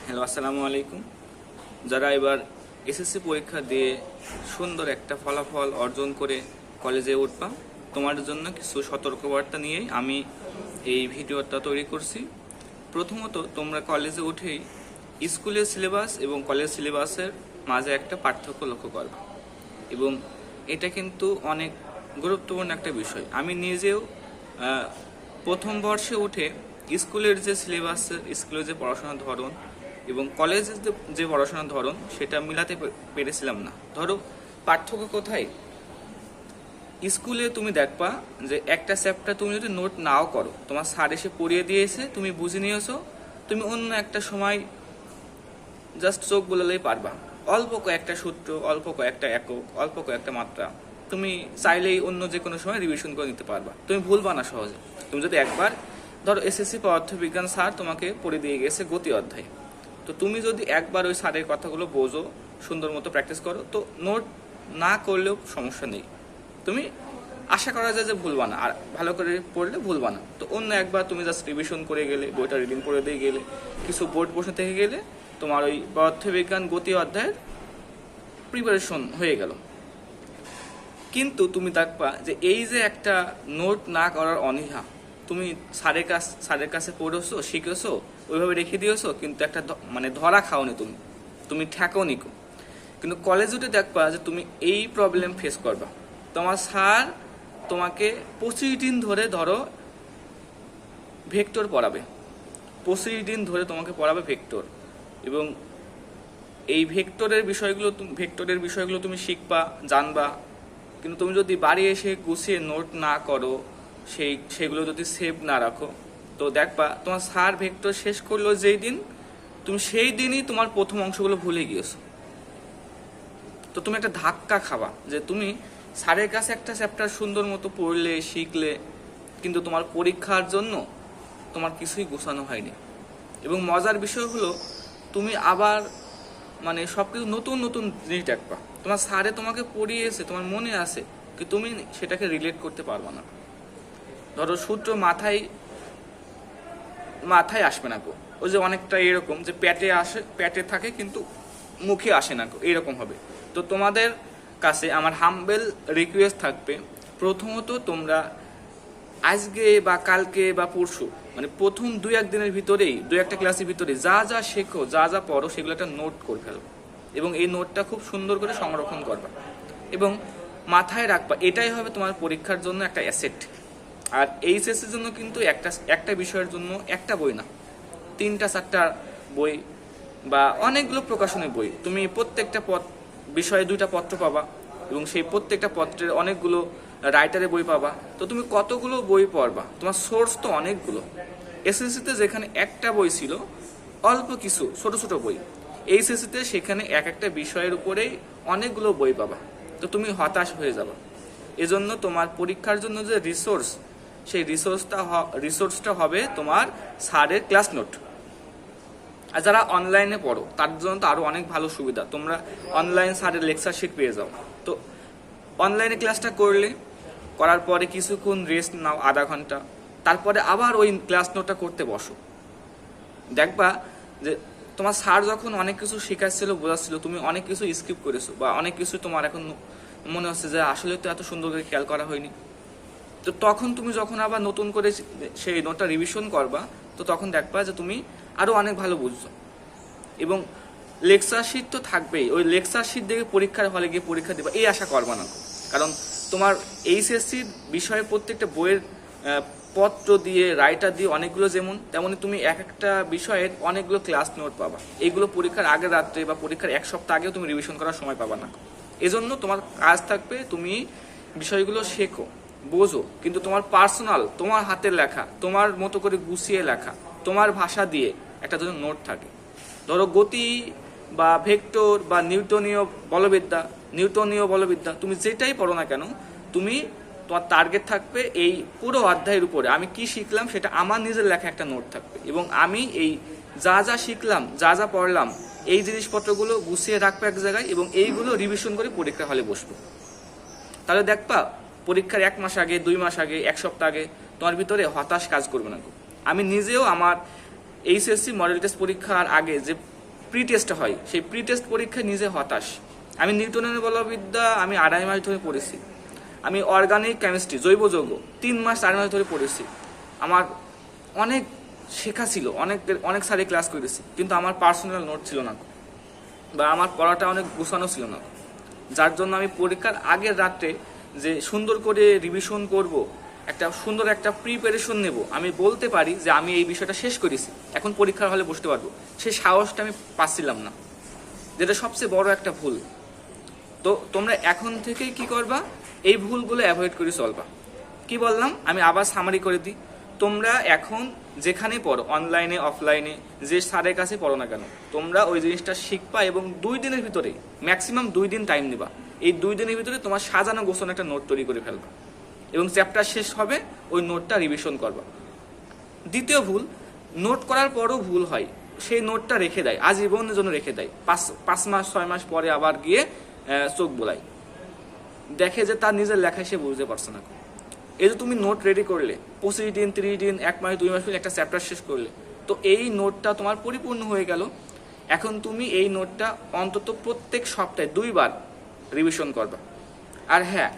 Hello, আসসালামু আলাইকুম। যারা এবার এসএসসি পরীক্ষা দিয়ে সুন্দর একটা ফলাফল অর্জন করে কলেজে উঠবা, তোমাদের জন্য কিছু সতর্কবার্তা নিয়েই আমি এই ভিডিওটা তৈরি করছি। প্রথমত, তোমরা কলেজে উঠেই স্কুলের সিলেবাস এবং কলেজ সিলেবাসের মাঝে একটা পার্থক্য লক্ষ্য করবা, এবং এটা কিন্তু অনেক গুরুত্বপূর্ণ একটা বিষয়। আমি নিজেও প্রথম বর্ষে উঠে স্কুলের যে সিলেবাস, স্কুলের যে পড়াশোনার ধরন এবং কলেজের যে পড়াশোনার ধরন, সেটা মিলাতে পেরেছিলাম না। ধরো, পার্থক্য কোথায়? স্কুলে তুমি দেখবা যে একটা চ্যাপ্টার তুমি যদি নোট নাও করো, তোমার স্যার এসে পড়িয়ে দিয়েছে, তুমি বুঝে নিয়েছো, তুমি অন্য একটা সময় জাস্ট চোখ বললেই পারবা। অল্প কয়েকটা সূত্র, অল্প কয়েকটা একক, অল্প কয়েকটা মাত্রা তুমি চাইলেই অন্য যে কোনো সময় রিভিশন করে নিতে পারবা, তুমি ভুলবা না সহজে। তুমি যদি একবার ধরো এসএসসি পদার্থবিজ্ঞান স্যার তোমাকে পড়ে দিয়ে গেছে গতি অধ্যায়, তো তুমি যদি একবার ওই স্যারের কথাগুলো বোঝো, সুন্দর মতো প্র্যাকটিস করো, তো নোট না করলেও সমস্যা নেই। তুমি আশা করা যায় যে ভুলবা না, আর ভালো করে পড়লে ভুলবা না। তো অন্য একবার তুমি জাস্ট রিভিশন করে গেলে, বইটা রিডিং করে দিয়ে গেলে, কিছু বোর্ড প্রশ্ন থেকে গেলে, তোমার ওই পদার্থবিজ্ঞান গতি অধ্যায়ের প্রিপারেশন হয়ে গেল। কিন্তু তুমি দেখবা যে এই যে একটা নোট না করার অনীহা, তুমি স্যারের কাছে পড়েছো, শিখেছো, ওইভাবে রেখে দিয়েছো, কিন্তু একটা মানে ধরা খাওনি, তুমি ঠেকাও নিকো। কিন্তু কলেজ উঠে দেখবা যে তুমি এই প্রবলেম ফেস করবা। তোমার স্যার তোমাকে 25 দিন ধরে ধরো ভেক্টর পড়াবে, 25 দিন ধরে তোমাকে পড়াবে ভেক্টর, এবং এই ভেক্টরের বিষয়গুলো তুমি শিখবা, জানবা। কিন্তু তুমি যদি বাড়ি এসে গুছিয়ে নোট না করো, সেগুলো যদি সেভ না রাখো, তো দেখবা তোমার স্যার ভেক্টর শেষ করলো যেই দিন, তুমি সেই দিনই তোমার প্রথম অংশগুলো ভুলে গিয়েছো। তো তুমি একটা ধাক্কা খাবা যে তুমি স্যারের কাছে একটা চ্যাপ্টার সুন্দর মতো পড়লে, শিখলে, কিন্তু তোমার পরীক্ষার জন্য তোমার কিছুই গোছানো হয়নি। এবং মজার বিষয় হলো, তুমি আবার মানে সবকিছু নতুন নতুন জিনিস দেখবা। তোমার স্যারে তোমাকে পড়িয়েছে, তোমার মনে আছে, কিন্তু তুমি সেটাকে রিলেট করতে পারবা না। ধরো, সূত্র মাথায় আসবে না গো, ওই যে অনেকটা এরকম যে প্যাটে থাকে কিন্তু মুখে আসে না গো, এরকম হবে। তো তোমাদের কাছে আমার হাম্বেল রিকোয়েস্ট থাকবে, প্রথমত তোমরা আজকে বা কালকে বা পরশু, মানে প্রথম 2-1 দিনের ভিতরেই, 2-1টা ক্লাসের ভিতরে যা যা শেখো, যা যা পড়ো, সেগুলো একটা নোট করে ফেলবো, এবং এই নোটটা খুব সুন্দর করে সংরক্ষণ করবা এবং মাথায় রাখবা। এটাই হবে তোমার পরীক্ষার জন্য একটা অ্যাসেট। আর এইচএসসির জন্য কিন্তু একটা বিষয়ের জন্য একটা বই না, 3-4টা বই বা অনেকগুলো প্রকাশনের বই, তুমি প্রত্যেকটা বিষয়ে 2টা পত্র পাবা, এবং সেই প্রত্যেকটা পত্রের অনেকগুলো রাইটারের বই পাবা। তো তুমি কতগুলো বই পড়বা? তোমার সোর্স তো অনেকগুলো। এসএসসিতে যেখানে একটা বই ছিল, অল্প কিছু ছোট ছোট বই, এইচএসসিতে সেখানে একটা বিষয়ের উপরেই অনেকগুলো বই পাবা। তো তুমি হতাশ হয়ে যাবা। এজন্য তোমার পরীক্ষার জন্য যে সেই রিসোর্সটা হবে তোমার স্যারের ক্লাস নোট। আর যারা অনলাইনে পড়ো, তার জন্য তো আরো অনেক ভালো সুবিধা, তোমরা অনলাইন স্যারের লেকচার শিট পেয়ে যাও। তো অনলাইনে ক্লাসটা করার পরে কিছুক্ষণ রেস্ট নাও, আধা ঘন্টা, তারপরে আবার ওই ক্লাস নোটটা করতে বসো। দেখবা যে তোমার স্যার যখন অনেক কিছু শেখাচ্ছিল, বোঝাচ্ছিল, তুমি অনেক কিছু স্কিপ করেছো, বা অনেক কিছু তোমার এখন মনে হচ্ছে যে আসলে তো এত সুন্দর করে খেয়াল করা হয়নি। তো তখন তুমি যখন আবার নতুন করে সেই নোটটা রিভিশন করবা, তো তখন দেখবা যে তুমি আরো অনেক ভালো বুঝছো। এবং লেকচার শিট তো থাকবেই, ওই লেকচার শিট দেখে পরীক্ষার হলে গিয়ে পরীক্ষা দেবা এই আশা করবা না, কারণ তোমার এইচএসসির বিষয়ে প্রত্যেকটা বইয়ের পত্র দিয়ে, রাইটার দিয়ে অনেকগুলো, যেমন তেমনি তুমি একটা বিষয়ের অনেকগুলো ক্লাস নোট পাবা। এইগুলো পরীক্ষার আগের রাত্রে বা পরীক্ষার 1 সপ্তাহ আগেও তুমি রিভিশন করার সময় পাবা না। এজন্য তোমার কাজ থাকবে, তুমি বিষয়গুলো শেখো, বোঝো, কিন্তু তোমার পার্সোনাল, তোমার হাতের লেখা, তোমার মতো করে গুছিয়ে লেখা, তোমার ভাষা দিয়ে একটা যেন নোট থাকে। ধরো, গতি বা ভেক্টর বা নিউটনীয় বলবিদ্যা তুমি যেটাই পড়ো না কেন, তোমার টার্গেট থাকবে এই পুরো অধ্যায়ের উপরে আমি কি শিখলাম, সেটা আমার নিজের লেখা একটা নোট থাকবে, এবং আমি এই যা যা শিখলাম, যা যা পড়লাম, এই জিনিসপত্রগুলো গুছিয়ে রাখবো এক জায়গায়, এবং এইগুলো রিভিশন করে পরীক্ষা হলে বসবো। তাহলে দেখবা পরীক্ষার 1 মাস আগে, 2 মাস আগে, 1 সপ্তাহ আগে তোমার ভিতরে হতাশ কাজ করবে না। আমি নিজেও আমার এইচএসসি মডেল টেস্ট পরীক্ষার আগে যে প্রি টেস্ট হয়, সেই প্রি টেস্ট পরীক্ষায় নিজে হতাশ। আমি নিউটনের বলবিদ্যা আমি 2.5 মাস ধরে পড়েছি, আমি অর্গানিক কেমিস্ট্রি জৈব যৌগ 3 মাস 4 মাস ধরে পড়েছি। আমার অনেক শেখা ছিল, অনেক সারি ক্লাস করেছি, কিন্তু আমার পার্সোনাল নোট ছিল না বা আমার পড়াটা অনেক গুছানো ছিল না, যার জন্য আমি পরীক্ষার আগের রাতে যে সুন্দর করে রিভিশন করব, একটা সুন্দর একটা প্রিপারেশন নেব, আমি বলতে পারি যে আমি এই বিষয়টা শেষ করেছি, এখন পরীক্ষার হলে বসতে পারবো, সেই সাহসটা আমি পাচ্ছিলাম না, যেটা সবচেয়ে বড় একটা ভুল। তো তোমরা এখন থেকেই কি করবা, এই ভুলগুলো অ্যাভয়েড করে চলবা। কি বললাম আমি আবার সামারি করে দিই, তোমরা এখন যেখানে পড়ো, অনলাইনে অফলাইনে যে স্যারের কাছে পড়ো না কেন, তোমরা ওই জিনিসটা শিখবা এবং 2 দিনের ভিতরে, ম্যাক্সিমাম 2 দিন টাইম নিবা, এই 2 দিনের ভিতরে তোমার সাজানো গোছানো একটা নোট তৈরি করে ফেলবা এবং চ্যাপ্টার শেষ হবে ওই নোটটা রিভিশন করবা। দ্বিতীয় ভুল, নোট করার পরও ভুল হয়, সেই নোটটা রেখে দেয়, আজীবনের জন্য রেখে দেয়, 5 মাস 6 মাস পরে আবার গিয়ে চোখ বোলায়, দেখে যে তার নিজের লেখায় সে বুঝতে পারছে না। এই যে তুমি নোট রেডি করলে 25 দিন 30 দিন 1 মাস 2 মাস একটা চ্যাপ্টার শেষ করলে, তো এই নোটটা তোমার পরিপূর্ণ হয়ে গেল। এখন তুমি এই নোটটা অন্তত প্রত্যেক সপ্তাহে 2 বার রিভিশন করবা। আর হ্যাঁ,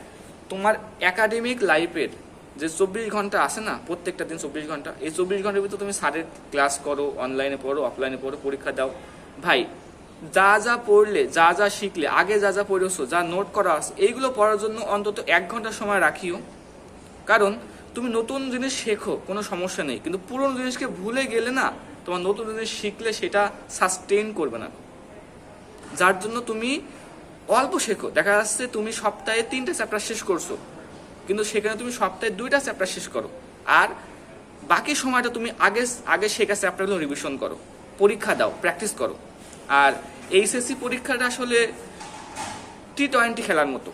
তোমার একাডেমিক লাইফের যে 24 ঘন্টা আছে না, প্রত্যেকটা দিন 24 ঘন্টা, এই 24 ঘন্টার ভিতরে তুমি স্যারের ক্লাস করো, অনলাইনে পড়ো, অফলাইনে পড়ো, পরীক্ষা দাও। ভাই যা যা পড়লে, যা যা শিখলে, আগে যা যা পড়েছো, যা নোট করা আছে, এইগুলো পড়ার জন্য অন্তত 1 ঘন্টা সময় রাখিও। কারণ তুমি নতুন জিনিস শেখো, কোনো সমস্যা নেই, কিন্তু পুরনো জিনিসকে ভুলে গেলে না, তোমার নতুন জিনিস শিখলে সেটা সাস্টেইন করবে না, যার জন্য তুমি অল্প শেখো। দেখা যাচ্ছে তুমি সপ্তাহে 3টা চ্যাপ্টার শেষ করছো, কিন্তু সেখানে তুমি সপ্তাহে 2টা চ্যাপ্টার শেষ করো, আর বাকি সময়টা তুমি আগে শেখা চ্যাপ্টারগুলো রিভিশন করো, পরীক্ষা দাও, প্র্যাকটিস করো। আর এইচএসসি পরীক্ষাটা আসলে T20 খেলার মতো,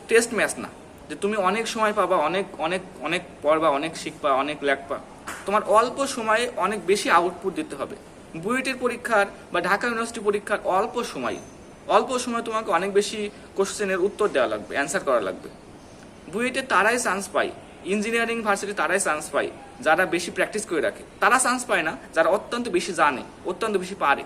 টেস্ট ম্যাচ না, যে তুমি অনেক সময় পাবা, অনেক অনেক অনেক পড়বা, অনেক শিখবা, অনেক লেখবা। তোমার অল্প সময়ে অনেক বেশি আউটপুট দিতে হবে। বুয়েটের পরীক্ষার বা ঢাকা ইউনিভার্সিটি পরীক্ষার অল্প সময় তোমাকে অনেক বেশি কোশ্চেনের উত্তর দেওয়া লাগবে, অ্যান্সার করা লাগবে। বুয়েটে তারাই চান্স পায়, ইঞ্জিনিয়ারিং ভার্সিটি তারাই চান্স পায় যারা বেশি প্র্যাকটিস করে রাখে, তারা চান্স পায় না যারা অত্যন্ত বেশি জানে, অত্যন্ত বেশি পারে।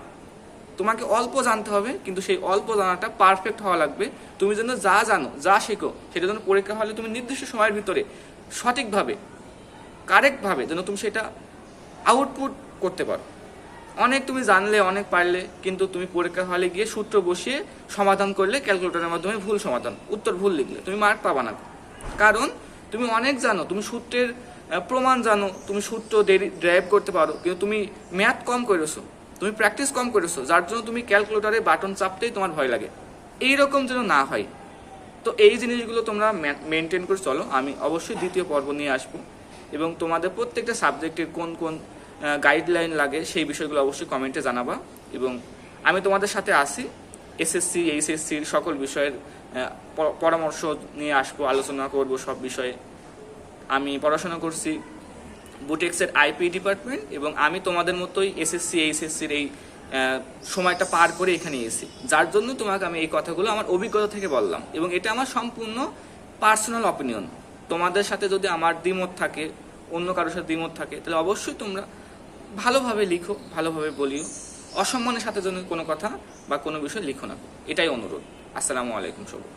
তোমাকে অল্প জানতে হবে, কিন্তু সেই অল্প জানাটা পারফেক্ট হওয়া লাগবে। তুমি যেন যা জানো, যা শেখো, সেটা যেন পরীক্ষা হলে তুমি নির্দিষ্ট সময়ের ভিতরে সঠিকভাবে, কারেক্টভাবে যেন তুমি সেটা আউটপুট করতে পারো। অনেক তুমি জানলে, অনেক পারলে, কিন্তু তুমি পরীক্ষা হলে গিয়ে সূত্র বসিয়ে সমাধান করলে, ক্যালকুলেটরের মাধ্যমে ভুল সমাধান, উত্তর ভুল লিখলে, তুমি মার্ক পাবা না। কারণ তুমি অনেক জানো, তুমি সূত্রের প্রমাণ জানো, তুমি সূত্র ড্রাইভ করতে পারো, কিন্তু তুমি ম্যাথ কম করেছো, তুমি প্র্যাকটিস কম করেছো, যার জন্য তুমি ক্যালকুলেটরে বাটন চাপতেই তোমার ভয় লাগে। এইরকম যেন না হয়, তো এই জিনিসগুলো তোমরা মেনটেন করে চলো। আমি অবশ্যই 2য় পর্ব নিয়ে আসবো এবং তোমাদের প্রত্যেকটা সাবজেক্টের কোন কোন গাইডলাইন লাগে সেই বিষয়গুলো অবশ্যই কমেন্টে জানাবা, এবং আমি তোমাদের সাথে আসি, এসএসসি এইচএসসির সকল বিষয়ের পরামর্শ নিয়ে আসবো, আলোচনা করব সব বিষয়ে। আমি পড়াশোনা করছি বুটেক্সের আইপি ডিপার্টমেন্ট, এবং আমি তোমাদের মতোই এসএসসি এইচএসসির এই সময়টা পার করে এখানে এসেছি, যার জন্য তোমাকে আমি এই কথাগুলো আমার অভিজ্ঞতা থেকে বললাম, এবং এটা আমার সম্পূর্ণ পার্সোনাল অপিনিয়ন। তোমাদের সাথে যদি আমার দ্বিমত থাকে, অন্য কারোর সাথে দ্বিমত থাকে, তাহলে অবশ্যই তোমরা ভালোভাবে লিখো, ভালোভাবে বলিও, অসম্মানের সাথে যেন কোনো কথা বা কোনো বিষয় লিখো না, এটাই অনুরোধ। আসসালামু আলাইকুম সবাই।